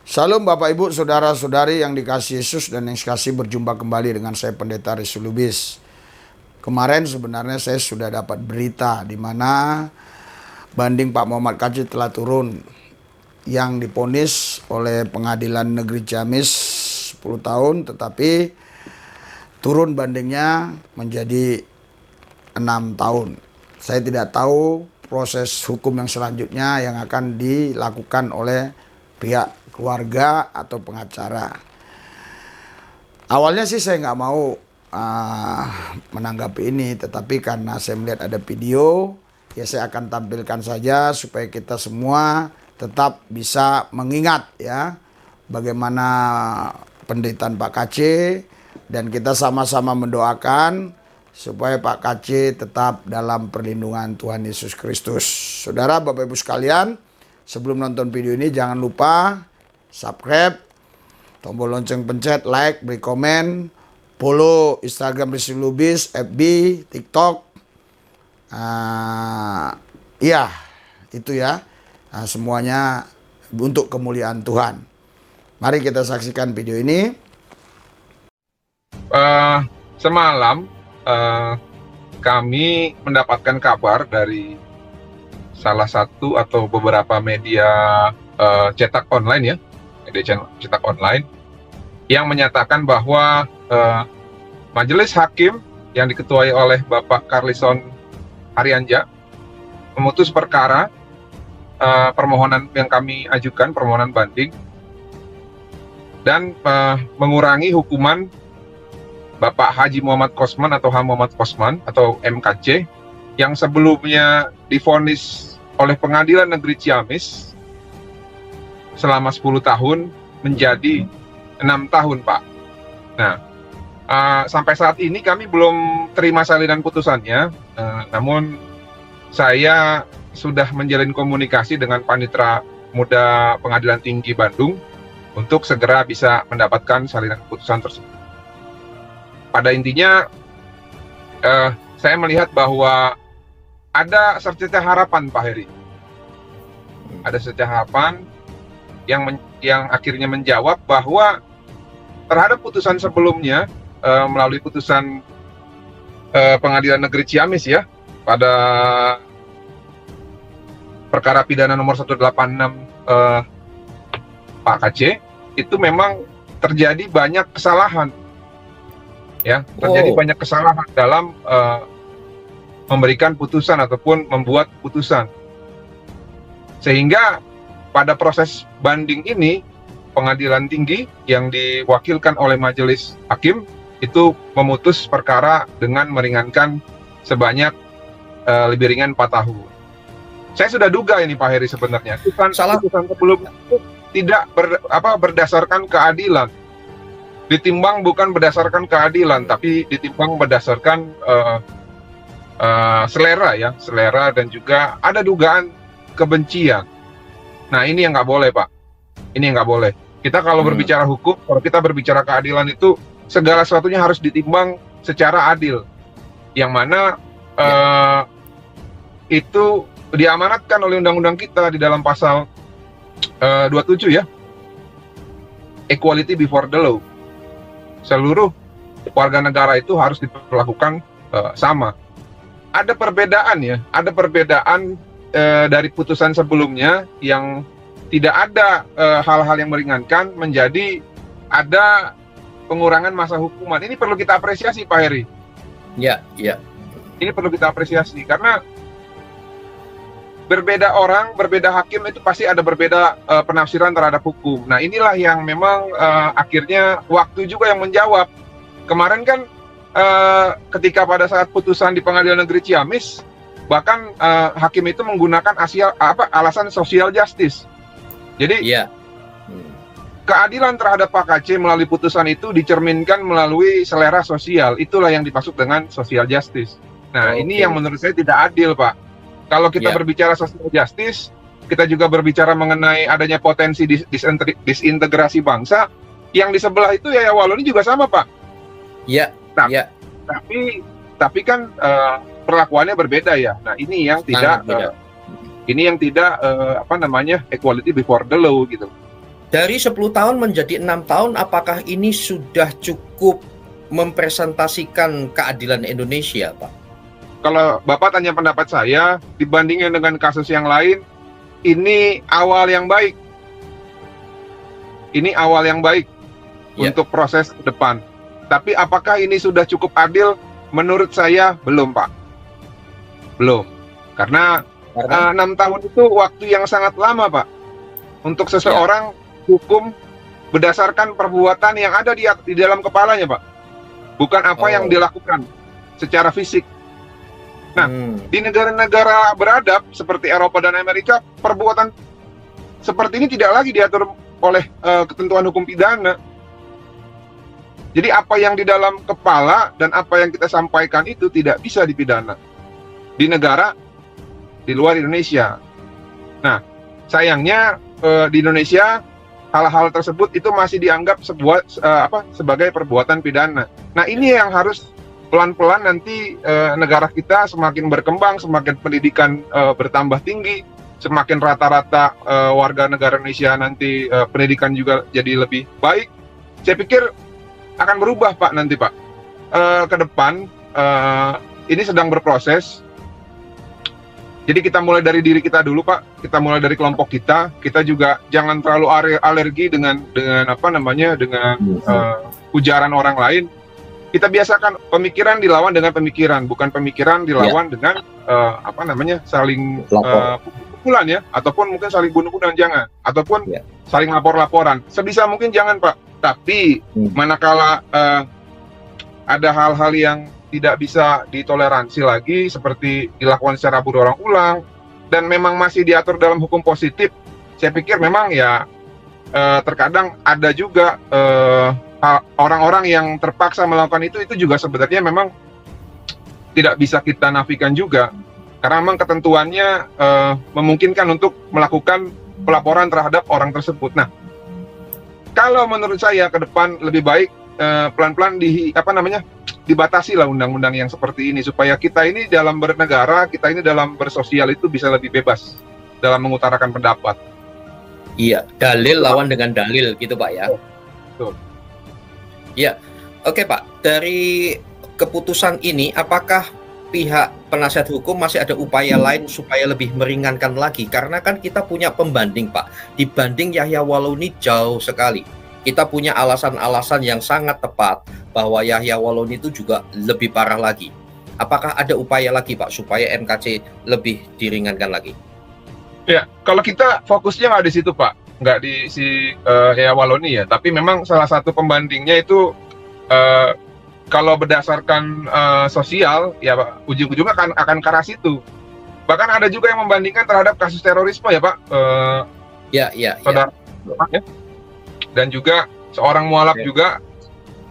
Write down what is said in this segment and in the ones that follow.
Salam Bapak Ibu, Saudara-saudari yang dikasihi Yesus dan yang kasih berjumpa kembali dengan saya Pendeta Rizky Lubis. Kemarin sebenarnya saya sudah dapat berita di mana banding Pak Muhammad Kc telah turun yang diponis oleh Pengadilan Negeri Ciamis 10 tahun, tetapi turun bandingnya menjadi 6 tahun. Saya tidak tahu proses hukum yang selanjutnya yang akan dilakukan oleh pihak keluarga atau pengacara. Awalnya sih saya nggak mau menanggapi ini, tetapi karena saya melihat ada video, ya saya akan tampilkan saja supaya kita semua tetap bisa mengingat ya bagaimana penderitaan Pak Kc, dan kita sama-sama mendoakan supaya Pak Kc tetap dalam perlindungan Tuhan Yesus Kristus. Saudara, Bapak Ibu sekalian, sebelum nonton video ini jangan lupa subscribe, tombol lonceng pencet, like, beri komen, follow Instagram Rizky Lubis, FB, TikTok. Iya, itu ya. Semuanya untuk kemuliaan Tuhan. Mari kita saksikan video ini. Semalam kami mendapatkan kabar dari salah satu atau beberapa media cetak online ya, media cetak online yang menyatakan bahwa majelis hakim yang diketuai oleh Bapak Carlison Arianja memutus perkara permohonan yang kami ajukan, permohonan banding, dan mengurangi hukuman Bapak Haji Muhammad Kosman atau H. Muhammad Kosman atau MKC yang sebelumnya divonis oleh Pengadilan Negeri Ciamis selama 10 tahun menjadi 6 tahun, Pak. Nah, sampai saat ini kami belum terima salinan putusannya, namun saya sudah menjalin komunikasi dengan Panitera Muda Pengadilan Tinggi Bandung untuk segera bisa mendapatkan salinan putusan tersebut. Pada intinya, saya melihat bahwa ada secerca harapan, Pak Heri. Ada secerca harapan yang akhirnya menjawab bahwa terhadap putusan sebelumnya, melalui putusan Pengadilan Negeri Ciamis ya, pada perkara pidana nomor 186 Pak Kc, itu memang terjadi banyak kesalahan. Ya, terjadi banyak kesalahan dalam memberikan putusan ataupun membuat putusan. Sehingga pada proses banding ini, Pengadilan Tinggi yang diwakilkan oleh majelis hakim itu memutus perkara dengan meringankan sebanyak lebih ringan 4 tahun. Saya sudah duga ini Pak Heri sebenarnya. Putusan sebelumnya itu tidak berdasarkan keadilan. Ditimbang bukan berdasarkan keadilan, tapi ditimbang berdasarkan selera dan juga ada dugaan kebencian. Nah, ini yang nggak boleh, Pak. Ini yang nggak boleh. Kita kalau berbicara hukum, kalau kita berbicara keadilan itu segala sesuatunya harus ditimbang secara adil. Yang mana itu diamanatkan oleh undang-undang kita di dalam pasal 27 ya. Equality before the law. Seluruh warga negara itu harus diperlakukan sama. Ada perbedaan ya, ada perbedaan dari putusan sebelumnya yang tidak ada hal-hal yang meringankan menjadi ada pengurangan masa hukuman. Ini perlu kita apresiasi Pak Heri. Ya. Ini perlu kita apresiasi karena berbeda orang, berbeda hakim itu pasti ada berbeda penafsiran terhadap hukum. Nah, inilah yang memang akhirnya waktu juga yang menjawab. Kemarin kan ketika pada saat putusan di Pengadilan Negeri Ciamis, bahkan hakim itu menggunakan alasan social justice. Jadi keadilan terhadap Pak Kc melalui putusan itu dicerminkan melalui selera sosial. Itulah yang dimaksud dengan social justice. Nah, ini yang menurut saya tidak adil, Pak. Kalau kita berbicara social justice, kita juga berbicara mengenai adanya potensi disintegrasi bangsa. Yang di sebelah itu ya Waloni juga sama, Pak. Tapi kan perlakuannya berbeda ya. Nah, ini yang tidak equality before the law gitu. Dari 10 tahun menjadi 6 tahun, apakah ini sudah cukup mempresentasikan keadilan Indonesia, Pak? Kalau Bapak tanya pendapat saya, dibandingkan dengan kasus yang lain, ini awal yang baik. Ini awal yang baik untuk proses ke depan. Tapi apakah ini sudah cukup adil? Menurut saya belum, Pak. Belum. Karena 6 tahun itu waktu yang sangat lama, Pak. Untuk seseorang hukum berdasarkan perbuatan yang ada di dalam kepalanya, Pak. Bukan apa yang dilakukan secara fisik. Nah, di negara-negara beradab seperti Eropa dan Amerika, perbuatan seperti ini tidak lagi diatur oleh ketentuan hukum pidana. Jadi apa yang di dalam kepala dan apa yang kita sampaikan itu tidak bisa dipidana di negara di luar Indonesia. Nah, sayangnya di Indonesia hal-hal tersebut itu masih dianggap sebagai perbuatan pidana. Nah, ini yang harus pelan-pelan nanti negara kita semakin berkembang, semakin pendidikan bertambah tinggi, semakin rata-rata warga negara Indonesia nanti pendidikan juga jadi lebih baik. Saya pikir akan berubah, Pak, nanti, Pak. Ke depan ini sedang berproses. Jadi kita mulai dari diri kita dulu, Pak. Kita mulai dari kelompok kita. Kita juga jangan terlalu alergi dengan ujaran orang lain. Kita biasakan pemikiran dilawan dengan pemikiran, bukan pemikiran dilawan dengan saling pukulan ya, ataupun mungkin saling bunuh-bunuhan, jangan, ataupun saling lapor-laporan. Sebisa mungkin jangan, Pak. Tapi manakala ada hal-hal yang tidak bisa ditoleransi lagi, seperti dilakukan secara berulang-ulang dan memang masih diatur dalam hukum positif, saya pikir memang ya terkadang ada juga orang-orang yang terpaksa melakukan itu juga sebenarnya memang tidak bisa kita nafikan juga, karena memang ketentuannya memungkinkan untuk melakukan pelaporan terhadap orang tersebut. Nah, kalau menurut saya ke depan lebih baik pelan-pelan dibatasi lah undang-undang yang seperti ini, supaya kita ini dalam bernegara, kita ini dalam bersosial itu bisa lebih bebas dalam mengutarakan pendapat. Iya, dalil lawan dengan dalil gitu, Pak ya. Betul. Ya, oke, Pak. Dari keputusan ini, apakah pihak penasihat hukum masih ada upaya lain supaya lebih meringankan lagi? Karena kan kita punya pembanding, Pak. Dibanding Yahya Walauni jauh sekali. Kita punya alasan-alasan yang sangat tepat bahwa Yahya Walauni itu juga lebih parah lagi. Apakah ada upaya lagi, Pak, supaya MKC lebih diringankan lagi? Ya, kalau kita fokusnya nggak di situ, Pak. Nggak di si Yahya Walauni ya, tapi memang salah satu pembandingnya itu kalau berdasarkan sosial ya, Pak, ujung-ujungnya akan ke arah situ. Bahkan ada juga yang membandingkan terhadap kasus terorisme ya, Pak. Saudara, ya. Dan juga seorang mualaf juga,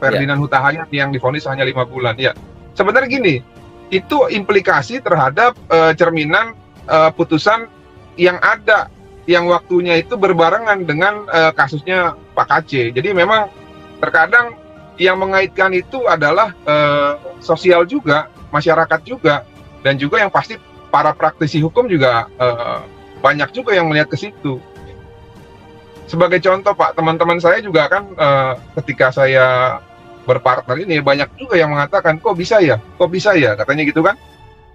Ferdinand Huta Heian, yang divonis hanya 5 bulan. Ya, sebenarnya gini, itu implikasi terhadap cerminan putusan yang ada, yang waktunya itu berbarengan dengan kasusnya Pak KC. Jadi memang terkadang yang mengaitkan itu adalah sosial juga, masyarakat juga, dan juga yang pasti para praktisi hukum juga banyak juga yang melihat ke situ. Sebagai contoh, Pak, teman-teman saya juga kan ketika saya berpartner ini banyak juga yang mengatakan kok bisa ya, katanya gitu kan.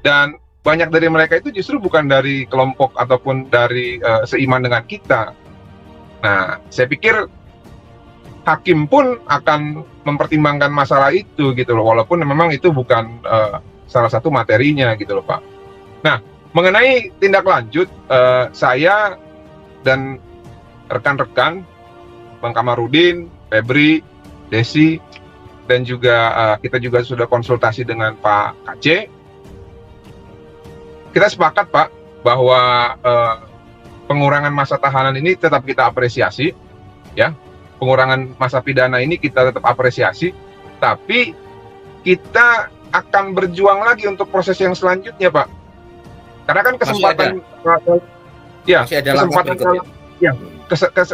Dan banyak dari mereka itu justru bukan dari kelompok ataupun dari seiman dengan kita. Nah, saya pikir hakim pun akan mempertimbangkan masalah itu gitu loh, walaupun memang itu bukan salah satu materinya gitu loh, Pak. Nah, mengenai tindak lanjut, saya dan rekan-rekan Bang Kamarudin, Febri, Desi, dan juga kita juga sudah konsultasi dengan Pak KC. Kita sepakat, Pak, bahwa pengurangan masa tahanan ini tetap kita apresiasi, ya. Pengurangan masa pidana ini kita tetap apresiasi, tapi kita akan berjuang lagi untuk proses yang selanjutnya, Pak. Karena kan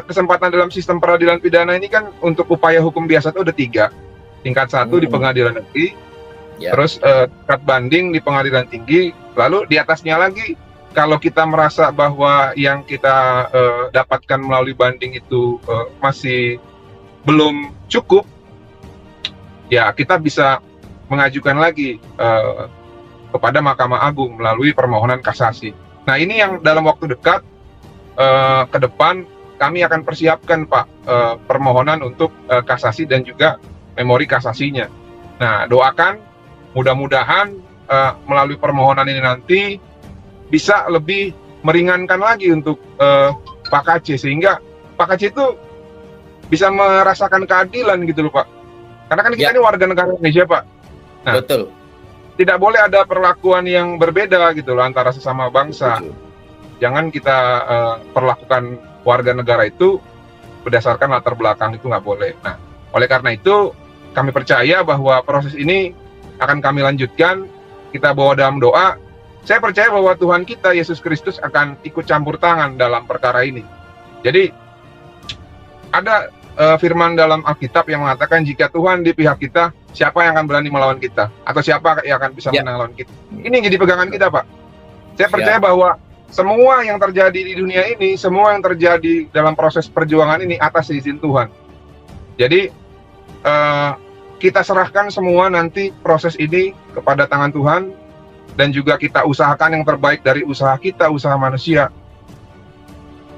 kesempatan dalam sistem peradilan pidana ini kan untuk upaya hukum biasa itu ada 3. Tingkat 1 di pengadilan negeri, terus tingkat banding di pengadilan tinggi, lalu di atasnya lagi kalau kita merasa bahwa yang kita dapatkan melalui banding itu masih belum cukup, ya kita bisa mengajukan lagi kepada Mahkamah Agung melalui permohonan kasasi. Nah, ini yang dalam waktu dekat ke depan kami akan persiapkan, Pak, permohonan untuk kasasi dan juga memori kasasinya. Nah, doakan mudah-mudahan melalui permohonan ini nanti bisa lebih meringankan lagi untuk Pak KC, sehingga Pak KC itu bisa merasakan keadilan gitu loh, Pak. Karena kan kita ini warga negara Indonesia, Pak. Nah, Betul. Tidak boleh ada perlakuan yang berbeda gitu loh antara sesama bangsa. Betul. Jangan kita perlakukan warga negara itu berdasarkan latar belakang, itu nggak boleh. Nah, oleh karena itu kami percaya bahwa proses ini akan kami lanjutkan, kita bawa dalam doa. Saya percaya bahwa Tuhan kita, Yesus Kristus, akan ikut campur tangan dalam perkara ini. Jadi, ada firman dalam Alkitab yang mengatakan, jika Tuhan di pihak kita, siapa yang akan berani melawan kita? Atau siapa yang akan bisa menang lawan kita? Ini yang jadi pegangan kita, Pak. Saya percaya bahwa semua yang terjadi di dunia ini, semua yang terjadi dalam proses perjuangan ini atas izin Tuhan. Jadi, kita serahkan semua nanti proses ini kepada tangan Tuhan, dan juga kita usahakan yang terbaik dari usaha kita, usaha manusia.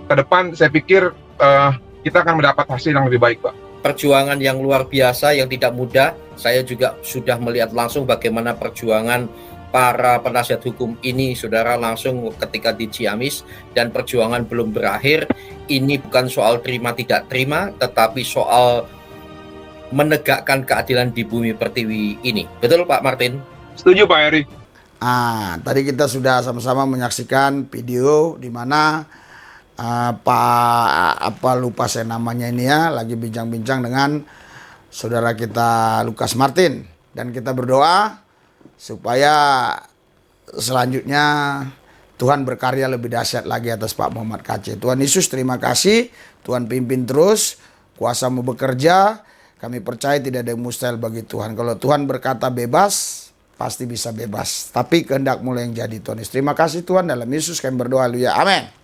Ke depan saya pikir kita akan mendapat hasil yang lebih baik, Pak. Perjuangan yang luar biasa, yang tidak mudah. Saya juga sudah melihat langsung bagaimana perjuangan para penasihat hukum ini, saudara, langsung ketika di Ciamis, dan perjuangan belum berakhir. Ini bukan soal terima tidak terima, tetapi soal menegakkan keadilan di bumi pertiwi ini. Betul, Pak Martin? Setuju, Pak Heri. Tadi kita sudah sama-sama menyaksikan video di mana lupa saya namanya ini ya, lagi bincang-bincang dengan saudara kita Lukas Martin, dan kita berdoa supaya selanjutnya Tuhan berkarya lebih dahsyat lagi atas Pak Muhammad KC. Tuhan Yesus, terima kasih. Tuhan pimpin terus, kuasa-Mu bekerja. Kami percaya tidak ada yang mustahil bagi Tuhan. Kalau Tuhan berkata bebas, pasti bisa bebas. Tapi kehendak-Mu yang jadi, Tuhan Yesus. Terima kasih Tuhan, dalam Yesus kami berdoa. Haleluya. Amin.